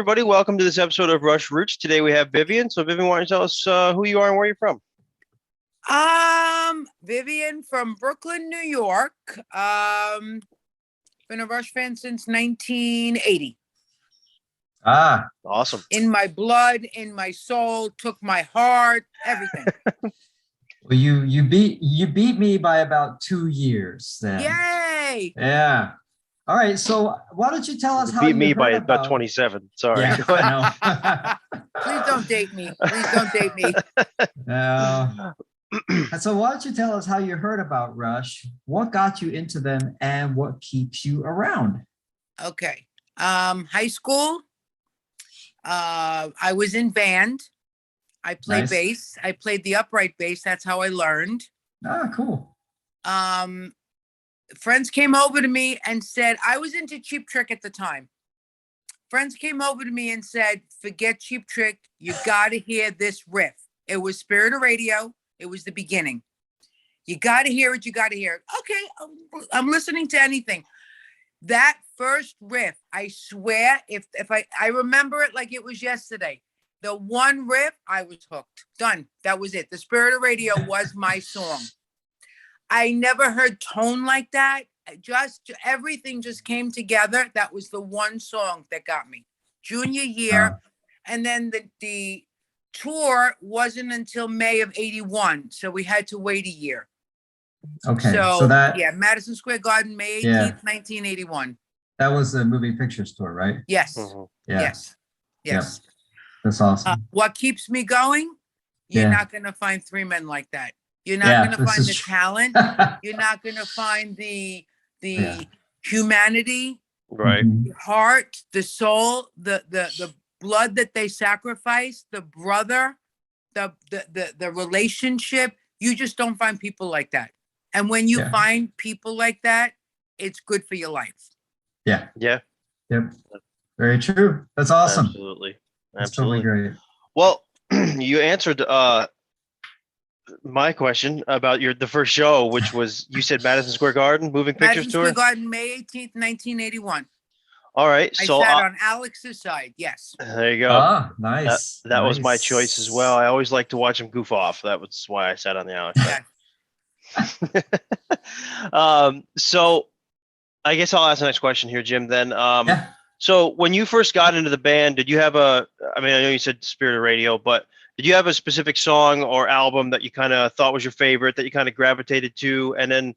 everybody. Welcome to this episode of Rush Roots. Today we have Vivien. So, Vivien, why don't you tell us who you are and where you're from? Vivien from Brooklyn, New York. Been a Rush fan since 1980. Awesome. In my blood, in my soul, took my heart, everything. Well, you beat me by about 2 years then. Yay! Yeah. All right. So why don't you tell us how beat you me heard by about about 27. Sorry. Yeah, I Please don't date me. Please don't date me. know. No. So why don't you tell us how you heard about Rush? What got you into them, and what keeps you around? Okay. High school. I was in band. I played Nice. bass. I played the upright bass. That's how I learned. Cool. Friends came over to me and said, I was into Cheap Trick at the time. Friends came over to me and said, forget Cheap Trick. You got to hear this riff. It was Spirit of Radio. It was the beginning. You got to hear it. You got to hear it. Okay. I'm listening to anything. That first riff, I swear, if I remember it like it was yesterday. The one riff, I was hooked. Done. That was it. The Spirit of Radio was my song. I never heard tone like that. Just everything just came together. That was the one song that got me. Junior year. And then the tour wasn't until May of 81. So we had to wait a year. Okay. So that, yeah, Madison Square Garden, May 18th, 1981. that was the moving pictures tour, right? Yes. Mhm. Yeah. Yes. Yes. Yeah. That's awesome. What keeps me going? You're not going to find three men like that. You're not going to find the talent. You're not going to find the humanity, Right. Mhm. the heart, the soul, the blood that they sacrifice, the brother, the relationship. You just don't find people like that. And when you find people like that, it's good for your life. Yeah. Yeah. Yep. Very true. That's awesome. Absolutely. That's Absolutely. totally great. Well, you answered my question about the first show, which was, you said Madison Square Garden moving pictures Madison tour. Square Garden, May 18th, 1981. All right. I So sat on Alex's side. Yes. there you go. Nice. That was my choice as well. I always like to watch him goof off. That was why I sat on the Alex side. So I guess I'll ask the next question here, Jim, then. So when you first got into the band, did you have I know you said Spirit of Radio, but did you have a specific song or album that you kind of thought was your favorite, that you kind of gravitated to? And then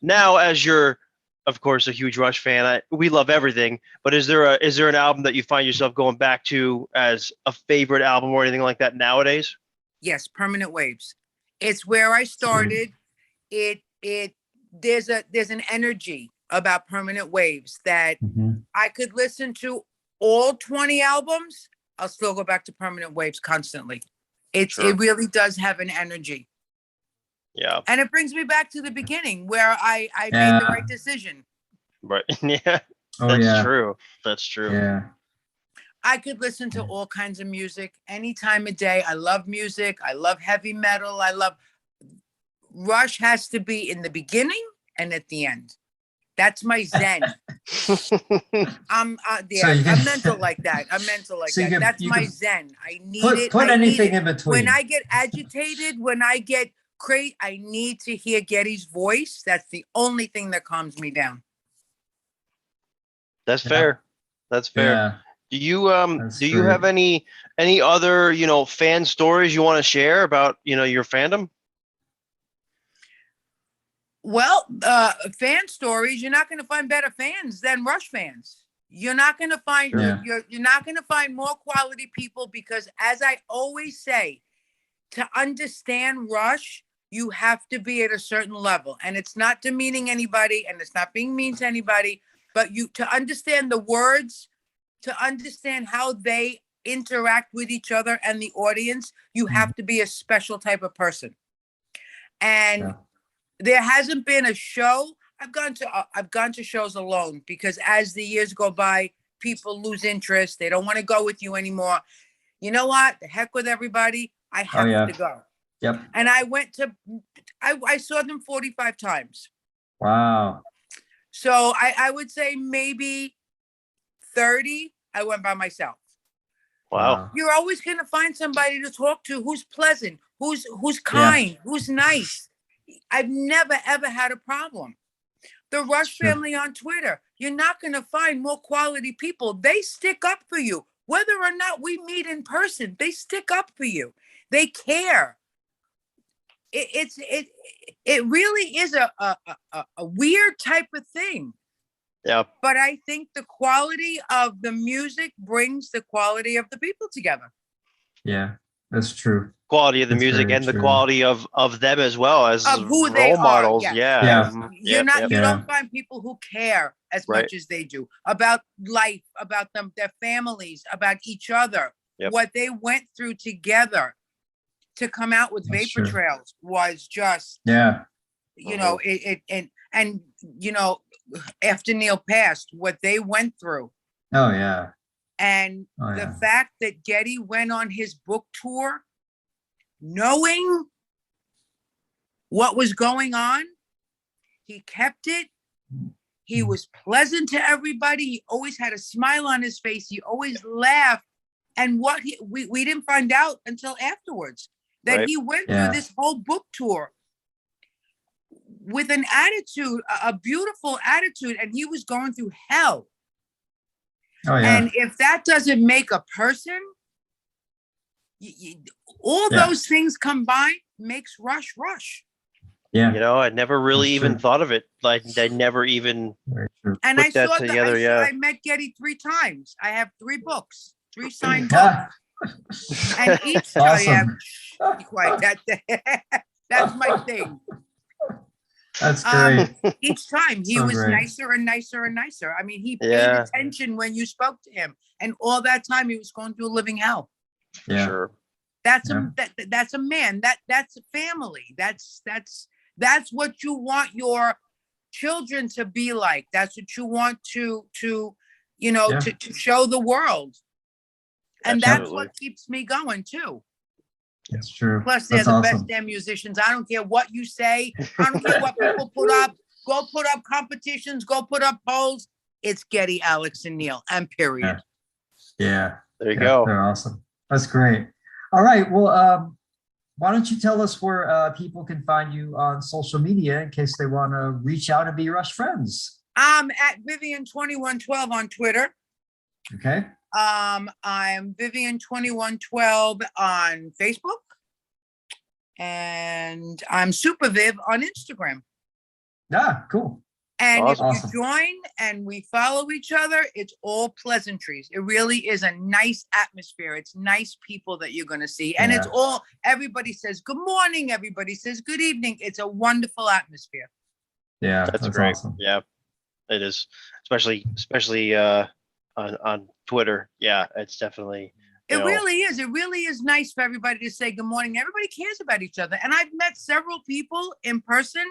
now, as you're, of course, a huge Rush fan, we love everything, but is there an album that you find yourself going back to as a favorite album or anything like that nowadays? Yes, Permanent Waves. It's where I started. There's an energy about Permanent Waves that I could listen to all 20 albums. I'll still go back to Permanent Waves constantly. It really does have an energy. Yeah. And it brings me back to the beginning where I made the right decision. Right. Yeah. Oh, That's true. That's true. Yeah. I could listen to all kinds of music any time of day. I love music. I love heavy metal. Rush has to be in the beginning and at the end. That's my zen. I'm mental like that. That's my zen. I need it. Put anything in between. When I get agitated, when I get crazy, I need to hear Geddy's voice. That's the only thing that calms me down. That's fair. That's fair. Yeah. Do you have any other, fan stories you want to share about, your fandom? Well, fan stories, you're not going to find better fans than Rush fans. You're not going to find you're not going to find more quality people, because, as I always say, to understand Rush, you have to be at a certain level. And it's not demeaning anybody, and it's not being mean to anybody, but to understand the words, to understand how they interact with each other and the audience, you have to be a special type of person. And there hasn't been a show. I've gone to shows alone, because as the years go by, people lose interest. They don't want to go with you anymore. You know what? The heck with everybody. I have to go. Yep. And I saw them 45 times. Wow. So I would say maybe 30 I went by myself. Wow. You're always going to find somebody to talk to who's pleasant, who's kind, who's nice. I've never, ever had a problem. The Rush family on Twitter, you're not going to find more quality people. They stick up for you. Whether or not we meet in person, they stick up for you. They care. It really is a weird type of thing. Yeah. But I think the quality of the music brings the quality of the people together. Yeah, that's true. Quality of the music and the quality of them as well as of who role they models. Are. Yeah. You don't find people who care as much as they do about life, about them, their families, about each other, what they went through together to come out with Vapor Trails was just, you know, and you know, after Neil passed, what they went through. Oh yeah. And the fact that Geddy went on his book tour, knowing what was going on, he kept it. He was pleasant to everybody. He always had a smile on his face. He always laughed. And what we didn't find out until afterwards that he went through this whole book tour with an attitude, a beautiful attitude, and he was going through hell. Oh, yeah. And if that doesn't make a person, all those things combined makes Rush. Yeah. You know, I never really even thought of it. Like, I never even put that together. I met Geddy 3 times. I have 3 books, 3 signed books. And each time, that's my thing. That's great. Each time he was nicer and nicer and nicer. I mean, he paid attention when you spoke to him, and all that time he was going through a living hell. Yeah, sure. That's a man. That's a family. That's what you want your children to be like. That's what you want to you know to show the world, and that's what keeps me going too. It's true. Plus, they're the best damn musicians. I don't care what you say. I don't care what people put up. Go put up competitions. Go put up polls. It's Geddy, Alex, and Neil, and period. Yeah. There you go. They're awesome. That's great. All right. Well, why don't you tell us where people can find you on social media in case they want to reach out and be Rush friends? I'm at Vivien2112 on Twitter. Okay. I'm Vivien2112 on Facebook, and I'm Super Viv on Instagram. Yeah, cool. And if you join and we follow each other, it's all pleasantries. It really is a nice atmosphere. It's nice people that you're going to see. And it's all, everybody says good morning. Everybody says good evening. It's a wonderful atmosphere. Yeah, that's great. Awesome. Yeah, it is. Especially on Twitter. Yeah, it's definitely. It really is. It really is nice for everybody to say good morning. Everybody cares about each other. And I've met several people in person,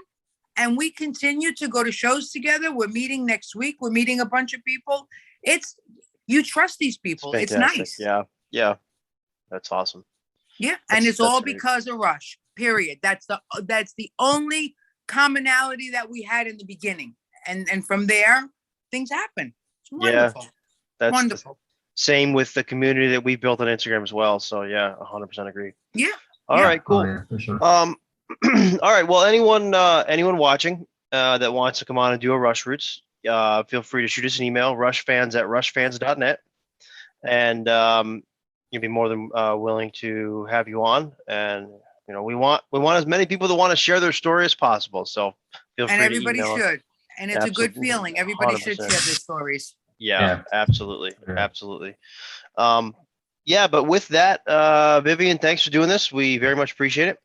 and we continue to go to shows together. We're meeting next week. We're meeting a bunch of people. You trust these people. It's nice. Yeah. That's awesome. Yeah. And it's all because of Rush, period. That's the only commonality that we had in the beginning. And from there, things happen. It's wonderful. Yeah, that's wonderful. Same with the community that we built on Instagram as well. So yeah, 100% agree. Yeah. All right, cool. Oh, yeah, for sure. All right. Well, anyone watching that wants to come on and do a Rush Roots, feel free to shoot us an email, rushfans@rushfans.net, and you'll be more than willing to have you on. And we want as many people that want to share their story as possible. So feel free. And everybody to should. And it's a good feeling. Everybody 100%. Should share their stories. Yeah. Absolutely. Yeah. Absolutely. But with that, Vivien, thanks for doing this. We very much appreciate it.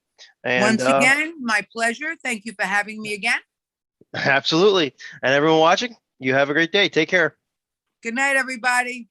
And once again, my pleasure. Thank you for having me again. Absolutely. And everyone watching, you have a great day. Take care. Good night, everybody.